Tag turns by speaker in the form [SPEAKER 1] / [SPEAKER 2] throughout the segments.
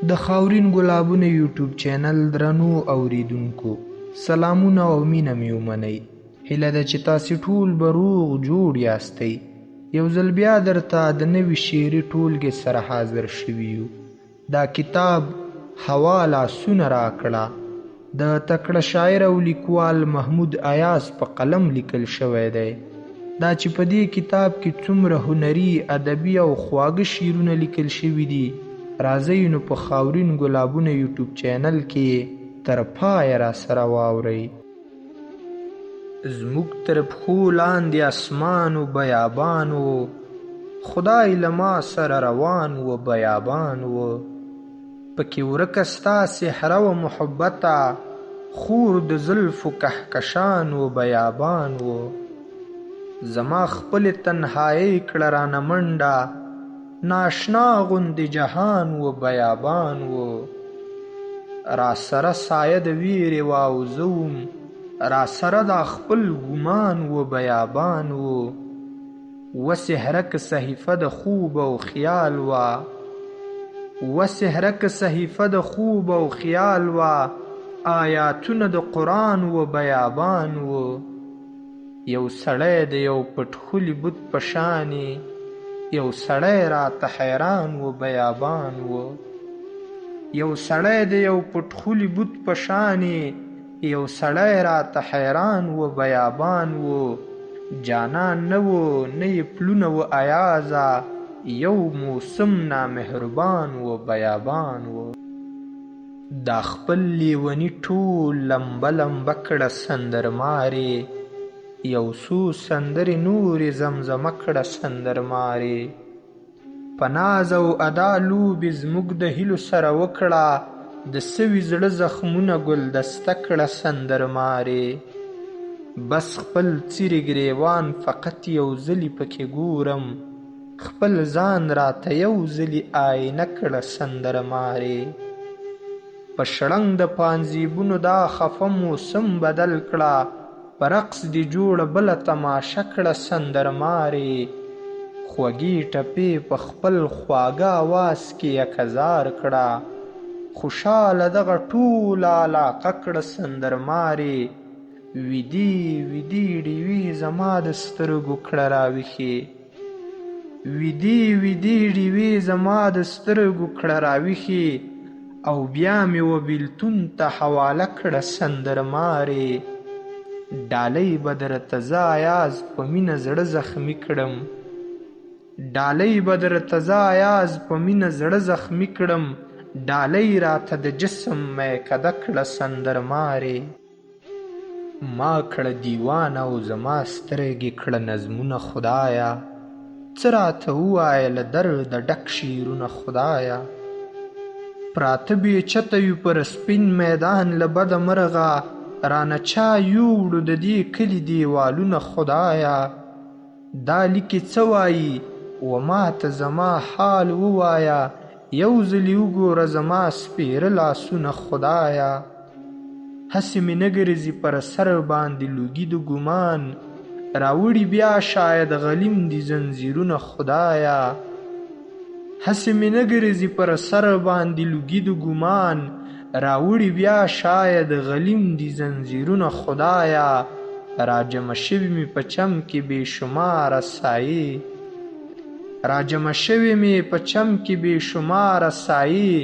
[SPEAKER 1] د خاورین ګلابونه یوټیوب چینل درنو اوریدونکو سلامونه او مینه مې ومنئ. هیله ده چې تاسې ټول به روغ جوړ یاستئ. یو ځل بیا درته د نوي شعري ټولګې سره حاضر شوي یو. دا کتاب هوا لاسونه راکړه د تکړه شاعر او لیکوال محمود ایاز په قلم لیکل شوی دی. دا چې په دې کتاب کې څومره هنري، ادبي او خواږه شعرونه لیکل شوي دي، راځئ نو په خاورین ګلابونه یوټیوب چینل کې تر پایه را سره واورئ. زموږ تر پښو لاندې اسمان و بیابان و، خدای له ما سره روان و بیابان و. پکې ورکه ستا صحرا و محبته، خور د زلفو کهکشان و بیابان و. زما خپل تنهایی کړه رانه منډه، ناشنا غوندې جهان و بیابان و. را سره سایه د ویرې واوزوم، را سره دا خپل ګمان و بیابان و. و سحرک صحیفه د خوب او خیال و، و سحرک صحیفه د خوب او خیال و. آیاتونه د قرآن و بیابان و. یو سړی د یو پټخولي بت په شانې، یو سړی راته حیران و بیابان و. یو سړی د یو پټخولي بت په شانې، یو سړی راته حیران و بیابان و. جانان نه و نه یې پلونه و ایازه، یو موسم نامهربان و بیابان و. دا خپل لیوني ټول لمبه لمبه کړه سندرمارې، یو څو سندرې نورې زمزمه کړه سندرمارې. په ناز او ادا لوبې زموږ د هیلو سره وکړه، د سوي زړه زخمونه ګلدسته کړه سندرمارې. بس خپل څیرې ګریوان فقط یو ځلې پکې ګورم، خپل ځان راته یو ځلې آینه کړه سندرمارې. په شړنګ د پانزیبونو دا خفه موسم بدل کړه، په رقص دې جوړه بله تماشه کړه سندرمارې. خوږې ټپې په خپل خواږه آواز کې یکهزار کړه، خوشاله دغه ټوله علاقه کړه سندرمارې. ویدي ویدي ډیوې زما د سترګو کړه راویښې، ویدي ویدي ډیوې زما د سترګو کړه راویښې. او بیا مې و بیلتون ته حواله کړه سندرمارې. ډالۍ به درته زه ایاز په مینه زړه زخمي کړم، ډالۍ به درته زه ایاز په مینه زړه زخمي کړم. ډالۍ راته د جسم میکده کړه سندرمارې. ما کړه دیوانه او زما سترګې کړه نظمونه خدایه، څه راته ووایه له درده ډک شعرونه خدایه. پراته بې چته یو پر سپین میدان له بده مرغه، رانه چا یوړو د دې کلي دیوالونه خدایه. دا لیکې څه وایي و ما ته زما حال ووایه، یو ځلې وګوره زما سپېره لاسونه خدایه. هسې مې نه ګرځي پر سر باندې لوګي د ګمان، راوړي بیا شاید غلیم دي زنځیرونه خدایه. هسې مې نه ګرځي پر سر باندې لوګي د ګمان، راوړي بیا شاید غلیم دي زنځیرونه خدایه. راجمع شوي مې په چم کې بې شماره سایې، راجمع شوي مې په چم کې بې شماره سایې.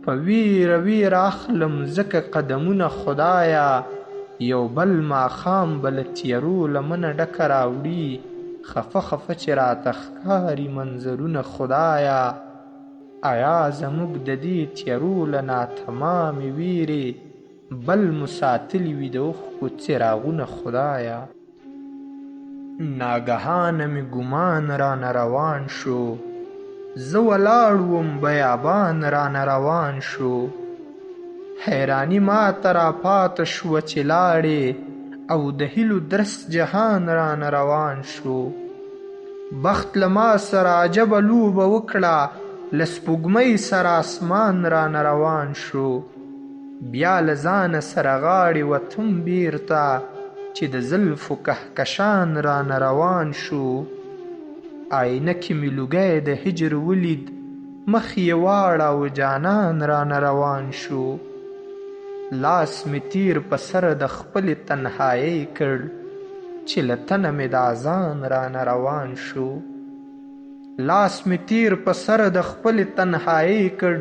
[SPEAKER 1] په ویره ویره اخلم ځکه قدمونه خدایه. یو بل ماښام به له تیرو لمنه ډکه راوړي، خفه خفه چې راته ښکاري منظرونه خدایه. آیا زموږ د دې تیرو له ناتمامې ویرې، بل مو ساتلي وي د اوښکو څراغونه خدایه. ناګهانه مې ګمان رانه روان شو، زه ولاړ وم بیابان رانه روان شو. حیراني ماته راپاته شوه چې لاړې، او د هیلو درس جهان رانه روان شو. بخت له ما سره عجبه لوبه وکړه، له سپوږمۍ سره اسمان رانه روان شو. بیا له ځانه سره غاړې وتم بیرته، چې د زلفو کهکشان رانه روان شو. آینه کې مې لوګی د هجر ولید، مخ یې واړاوه جانان رانه روان شو. لاس مې تیر په سر د خپلې تنهایۍ کړ چې له تنه مې د اذان رانه روان شو. لاس مې تیر په سر د خپلې تنهایۍ کړ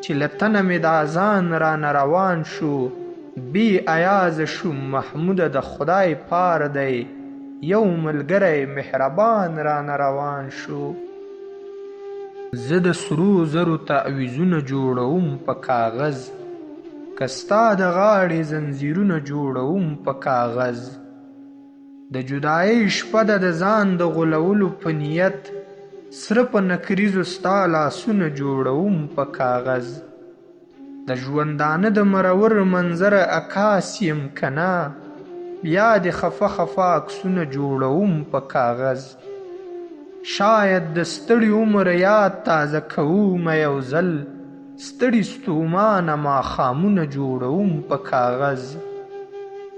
[SPEAKER 1] چې له تنه مې د اذان رانه روان شو. بی ایازه شوم محموده د خدای پار دی یو ملګری مهربان رانه روان شو. زه د سرو زرو تعویذونه جوړوم په کاغذ که ستا د غاړې زنځیرونه جوړوم په کاغذ. د جدایۍ شپه ده د ځان د غولولو په نیت سره په نکریزو ستا لاسونه جوړوم په کاغذ. د ژوندانه د مرور منظره عکاس یم که نه بیا د خفه خفه عکسونه جوړوم په کاغذ. شاید د ستړي عمر یاد تازه کوم یو ځل ستړي ستومانه ماښامونه جوړوم په کاغذ.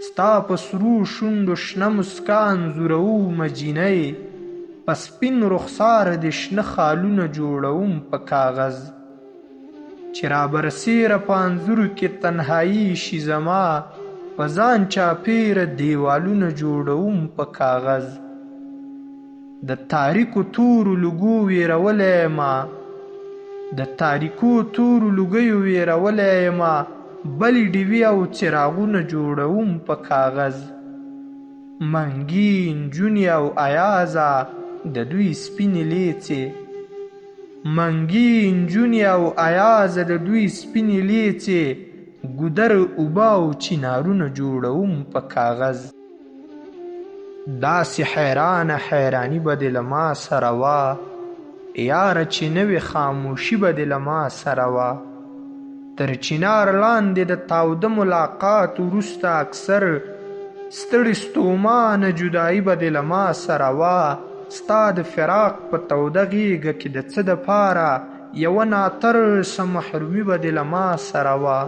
[SPEAKER 1] ستا په سرو شونډو شنه مسکا انځوروم جینۍ په سپین رخسار د شنه خالونه جوړوم په کاغذ. چې رابرسیره په انځورو کې تنهایي شي زما په ځان چاپېره دیوالونه جوړوم په کاغذ. د تاریکو تورو لوګو ویرولی یمه د تاریکو تورو لوګیو ویرولی یمه بلې ډیوې او څراغونه جوړوم په کاغذ. منګي نجونې او ایازه د دوی سپینې لیڅې منګي نجونې او ایازه د دوی سپینې لیڅې ګودر اوبه او چینارونه جوړوم په کاغذ. داسې حیرانه حیراني به دې له ما سره وه یاره چې نوې خاموشي به دې له ما سره وه. تر چنار لاندې د تاوده ملاقات وروسته اکثر ستړي ستومانه جدایي به دې له ما سره وه. ستا د فراق په توده غېږه کې د څه دپاره یوه ناترسه محرومي به دې له ما سره وه.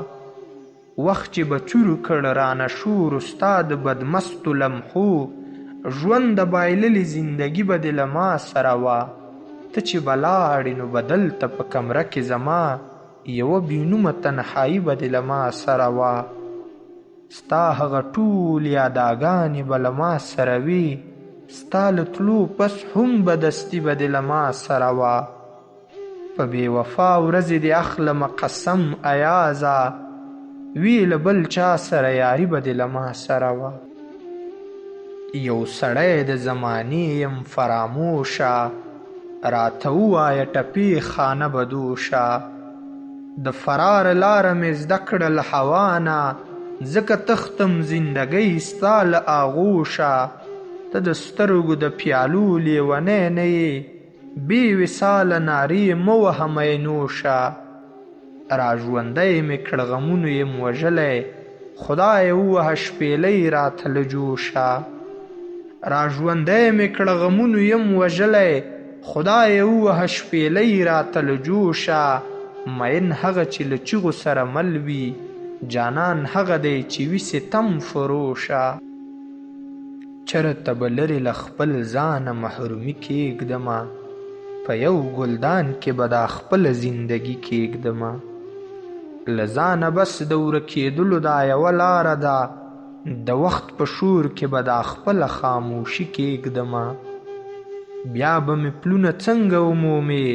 [SPEAKER 1] وخت چې به چورو کړ رانه شور ستا د بدمستو لمحو ژوند د بایللې زندګي به دې له ما سره وه. ته چې به لاړې نو به دلته په کمره کې زما یوه بېنومه تنهایي به دې له ما سره وه. ستا هغه ټول یاداګانې به له ما سره وي ستا له تلو پس هم بدستي به دې له ما سره وه. په بې وفا ورځې دې اخلمه قسم ایازه وی له بل چا سره یاري به دې له ما سره وه. یو سړی د زمانې یم فراموشه راته ووایه ټپې خانه بدوشه. د فرار لاره مې زده کړه له هوا نه ځکه تختم زندګۍ ستا له آغوشه. ته د سترګو د پیالو لیونی نه یې بې وصاله نارې مه وهه مینوشه. را ژوندی مې کړ غمونو یم وژلی خدای ووهه شپېلۍ راته له جوشه. را ژوندی مې کړ غمونو یم وژلی خدای ووهه شپېلۍ راته له جوشه. مین هغه چې له چیغو سره مل وي جانان هغه دی چې وي ستم فروشه. چرته به لرې له خپل ځانه محرومي کېږدمه په یو ګلدان کې به دا خپله زندګي کېږدمه. له ځانه بس د ورکېدلو دا یوه لاره ده د وخت په شور کې به دا خپله خاموشي کېږدمه. بیا به مې پلونه څنګه ومومې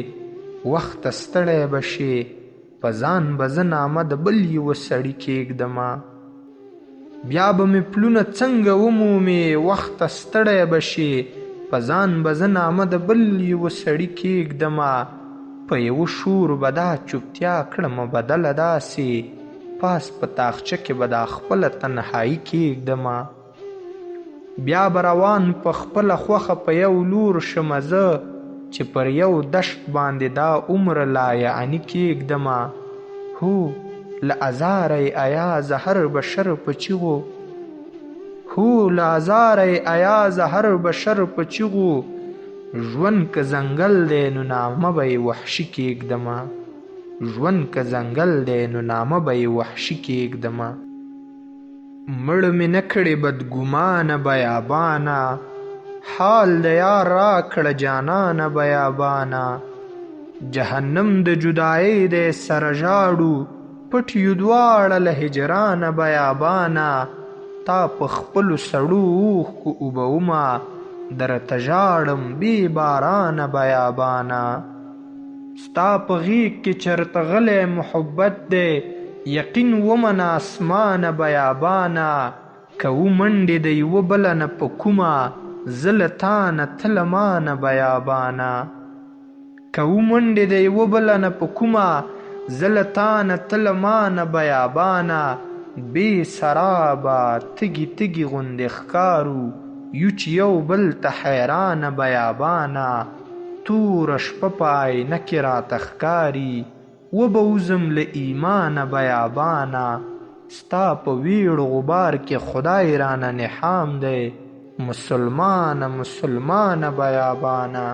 [SPEAKER 1] وخته ستړی به شې په ځان به زه نامه د بل یوه سړي کېږدمه. بیا به مې پلونه څنګه ومومې وخته ستړی به شې په ځان به زه نامه د بل یوه سړي کېږدمه. په یوه شور به دا چوپتیا کړمه بدله داسې پاس په تاخچه کې به دا خپله تنهایي کېږدمه. بیا به روان په خپله خوښه په یو لور شمه زه چې پر یو دشت باندې دا عمر لا یعنی کېږدمه. هو له ازاره ایازه هر بشر په چیغو هو له ازاره ایازه هر بشر په چیغو ژوند که ځنګل دی نو نامه به یې وحشي کېږدمه. ژوند که ځنګل دی نو نامه به یې وحشي کېږدمه. مړ مې نه کړې بدګمانه بیابانه حال د یار را کړه جانانه بیابانه. جهنم د جدایۍ دی سره ژاړو پټ یو دواړه له هجرانه بیابانه تا په خپلو سړو اوښکو اوبومه درته ژاړم بې بارانه بیابانه ستا په غیږ کې چرته غلی محبت دی یقین ومنه اسمانه بیابانه کوو منډې د یوه بله نه په کومه زه له تا نه ته له مانه بیابانه کوو منډې د یوه بله نه په کومه زه له تا نه ته له مانه بیابانه بې سرابه تږي تږي غوندې ښکارو یو چې یو بل ته حیرانه بیابانه توره شپه په آینه کې راته ښکاري وبه وځم له ایمانه بیابانه ستا په ویړ غبار کې خدای رانه نحام دی مسلمانه مسلمانه بیابانه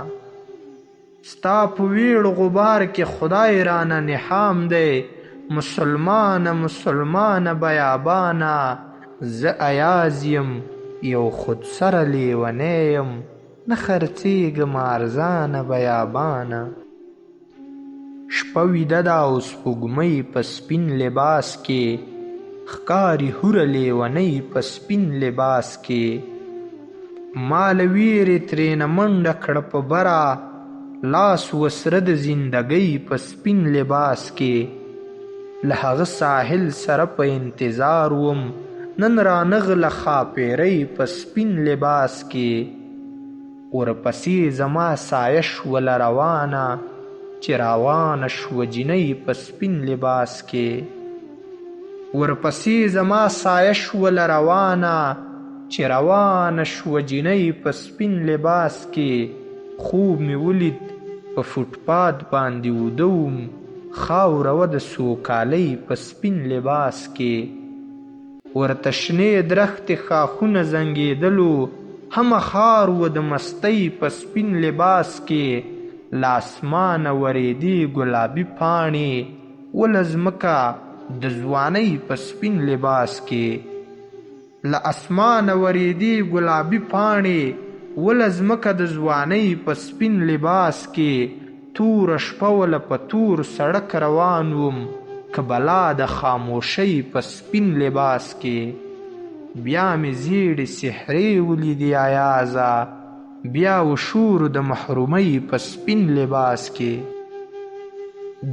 [SPEAKER 1] ستا په ویړ غبار کې خدای رانه نحام دی مسلمانه مسلمانه بیابانه زه ایاز یم یو خودسره لیونی یم نه خرڅېږم ارزانه بیابانه شپه ویده ده او سپوږمۍ په سپین لباس کې ښکاري هوره لیونۍ په سپین لباس کې ما له ویرې ترېنه منډه کړه په بره لاس وسره د زندګۍ په سپین لباس کې له هغه ساحل سره په انتظار وم نن رانغله ښاپېرۍ په سپین لباس کې ورپسې زما سایه شوله روانه چې روانه شوه جینۍ په سپین لباس کې ورپسې زما سایه شوله روانه چې روانه شوه جینۍ په سپین لباس کې خوب مې ولید په فوټپات باندې وده وم خاوره وه د سوکالۍ په سپین لباس کې ورته شنې درختې ښاخونه زنګېدلو همه خار و د مستۍ په سپین لباس کې له اسمانه ورېدې ګلابي پاڼې وله ځمکه د ځوانۍ په سپین لباس کې له اسمانه ورېدې ګلابي پاڼې وله ځمکه د ځوانۍ په سپین لباس کې توره شپه وله په تور سړک روان وم که بلا د خاموشۍ په سپین لباس کې بیا مې زیړې سحرې ولیدې ایازه بیا و شور د محرومۍ په سپین لباس کې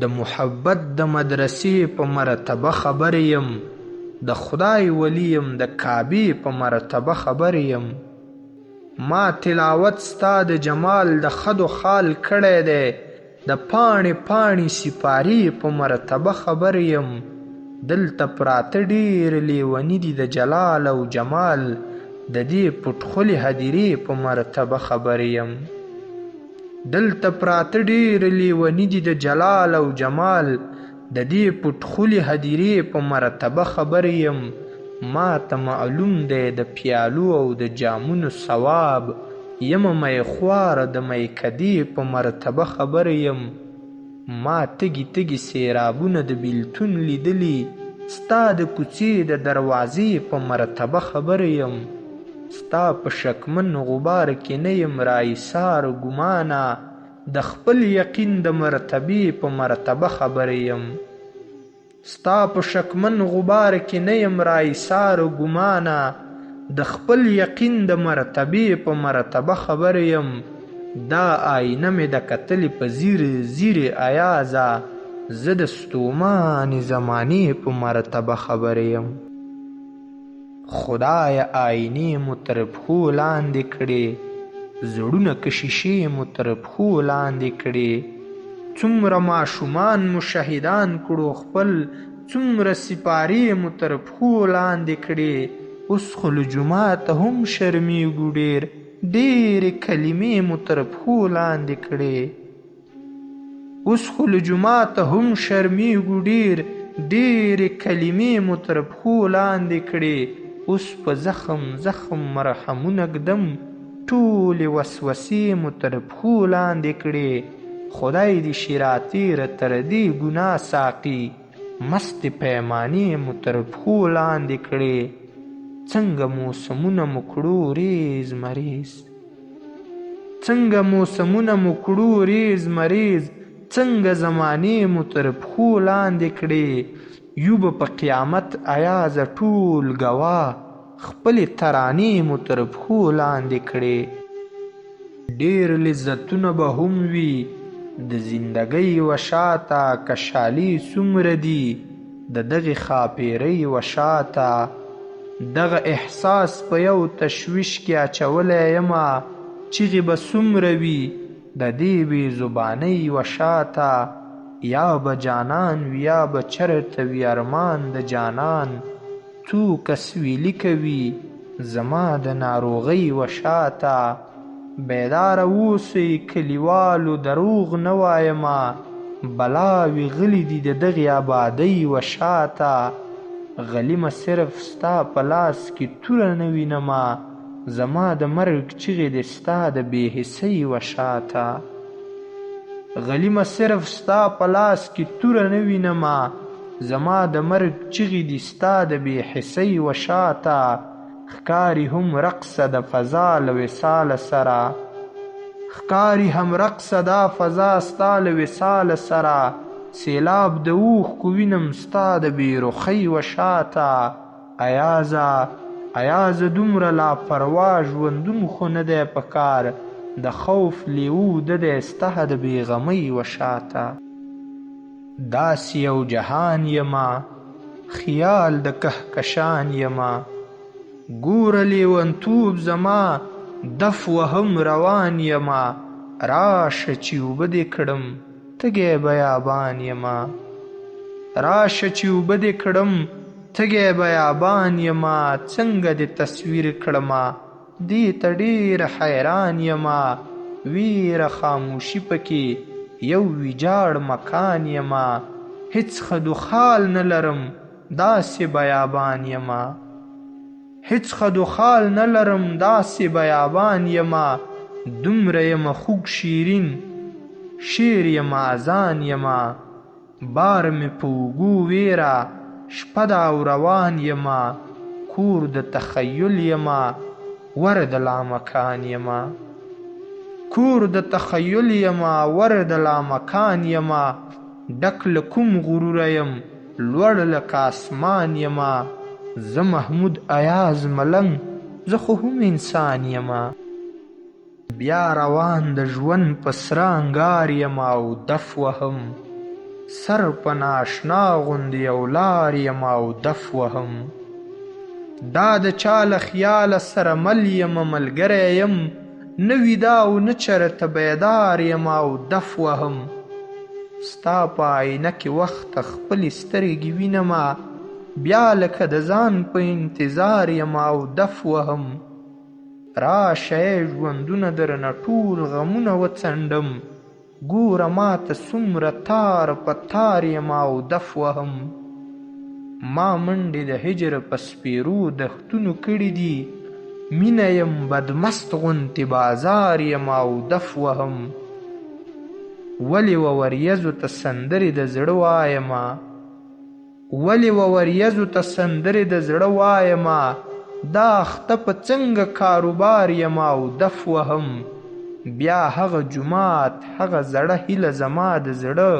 [SPEAKER 1] د محبت د مدرسې په مرتبه خبر یم د خدای ولی یم د کعبې په مرتبه خبر یم ما تلاوت ستا د جمال د خد و خال کړی دی د پاڼې پاڼې سپارې په مرتبه خبر یم دلته پراته ډېر لیوني دي د جلال او جمال د دې پټخلې هدیرې په مرتبه خبر یم دلته پراته ډېر لیوني دي د جلال او جمال د دې پټخلې هدیرې په مرتبه خبر یم ما ته معلوم دی د پیالو او د جامونو ثواب یمه میخواره د میکدې په مرتبه خبر یم ما تږي تږي سیرابونه د بیلتون لیدلي ستا د کوڅې د دروازې په مرتبه خبر یم ستا په شکمن غبار کې نه یم رایسار ګمانه د خپل یقین د مرتبې په مرتبه خبر یم ستا په شکمن غبار کې نه یم رایسار ګمانه د خپل یقین د مرتبې په مرتبه خبر یم دا آینه مې د کتلې په زیر زیر ایازه زه د ستومانې زمانې په مرتبه خبر یم خدای آینې مو تر پښو لاندې کړې زړونه که شیشې مو تر پښو لاندې کړې څومره ماشومان مو شهیدان کړو خپل څومره سپارې مو تر پښو لاندې کړې اوس خو له جوماته هم شرمېږو ډېر ډېرې کلمې مو تر پښو لاندې کړې اوس خو له جوماته هم شرمېږو ډېر ډېرې کلمې مو تر پښو لاندې کړې اوس په زخم زخم مرحمونه ږدم ټولې وسوسې مو تر پښو لاندې کړې خدای دې شي راتېره تر دې ګناه ساقي مستې پیمانې مو تر پښو لاندې کړې څنګه موسمونه مو کړو ریز مریز څنګه موسمونه مو کړو ریز مریز څنګه زمانې مو تر پښو لاندې کړې یو به په قیامت ایازه ټول ګواه خپلې ترانې مو تر پښو لاندې کړې ډېر لذتونه به هم وي د زندګۍ وشاته کشالي څومره دي د دغې ښاپېرۍ وشاته دغه احساس په یو تشویش کې اچولی یمه چغې به څومره وي د دې بې زبانۍ وشاته یا به جانان وي یا به چرته وي ارمان د جانان څوک اسویلي کوي زما د ناروغۍ وشاته بیداره اوسئ کلیوالو دروغ نه وایمه بلاوې غلي دي د دغې آبادۍ وشاته غلیمه صرف ستا په لاس کې توره نه وینمه زما د مرګ چغې دې ستا د بې حسۍ وشاته غلیمه صرف ستا په لاس کې توره نه وینمه زما د مرګ چغې دې ستا د بې حسۍ وشاته ښکاري هم رقصه د فضا له وصاله سره ښکاري هم رقصه دا فضا ستا له وصاله سره سیلاب د اوښکو وینم ستا د بېرخۍ وشاته ایازه دومره لاپروا ژوندون خو نه دی په کار د خوف لیو ده دی ستا د بېغمۍ وشاته داسې یو جهان یمه خیال د کهکشان یمه ګوره لیونتوب زما دف وهم روان یمه راشه چې اوبه دې کړم تږی بیابان یمه راشه چې اوبه دې کړم تږی بیابان یمه څنګه دې تصویر کړمه دې ته ډېر حیران یمه ویره خاموشي پکې یو ویجاړ مکان یمه هیڅ خدوخال نه لرم داسې بیابان یمه هیڅ خدوخال نه لرم داسې بیابان یمه دومره یمه خوږ شیرین شعر یمه اذان یمه بار مې په اوږو ویره شپه ده او روان یمه کور د تخیل یمه ور د لامکان یمه کور د تخیل یمه ور د لامکان یمه ډک له کوم غروره یم لوړ لکه اسمان یمه زه محمود ایاز ملنګ زه خو هم انسان یمه بیا روان د ژوند په سره انګار یم او دف وهم سر په ناشنا غوندې یو لار یم او دف وهم دا د چا له خیاله سره مل یم ملګری یم نه ویده او نه چرته بیدار یم او دف وهم ستا په آینه کې وخت خپلې سترګې وینمه بیا لکه د ځان په انتظار یم او دف وهم راشه ژوندونه درنه ټول غمونه وڅنډم ګوره ماته څومره تار په تار یم او دف وهم ما منډې د هجر په سپېرو دښتونو کړي دي مینه یم بدمست غوندې بازار یم او دف وهم ولې وریځو ته سندرې د زړه وایمه ولې وریځو ته سندرې د زړه وایمه دا اخته په څنګه کاروبار یم او دف وهم بیا هغه جومات هغه زړه هیله زما د زړه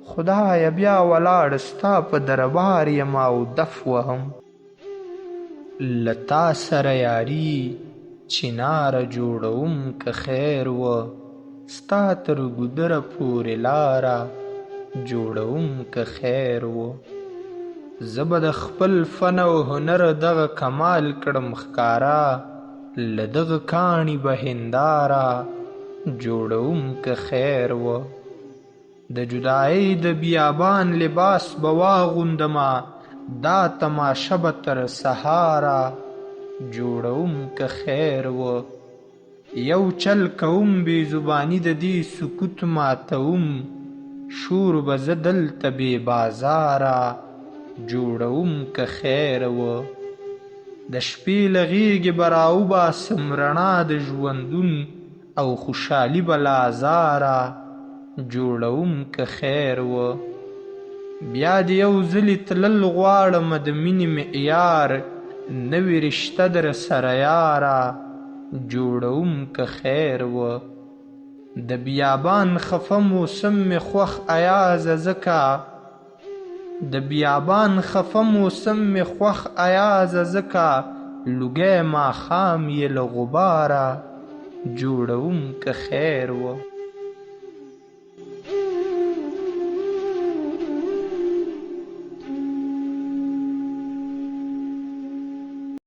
[SPEAKER 1] خدایه بیا ولاړ ستا په دربار یم او دف وهم له تا سره یاري چناره جوړوم که خیر و ستا تر ګودره پورې لاره جوړوم که خیر و زه به د خپل فن او هنر دغه کمال کړم ښکاره له دغه کاڼي به هنداره جوړوم که خیر و د جدایۍ د بیابان لباس به واغوندمه دا تماشه به تر سهاره جوړوم که خیر و یو چل کوم بې زباني د دې سکوت ماتوم شور به زه دلته بې بازاره جوړوم که خیر و د شپې له غېږې به راوباسم رڼا د ژوندون او خوشحالي به له ازاره جوړوم که خیر و بیا د یو ځلې تلل غواړم د مینې معیار نوې رشته در سره یاره جوړوم که خیر و د بیابان خفه موسم مې خوښ ایازه ځکه د بیابان خفه موسم مې خوښ ایازه ځکه لوګی ماښام یې له غباره جوړوم که خیر و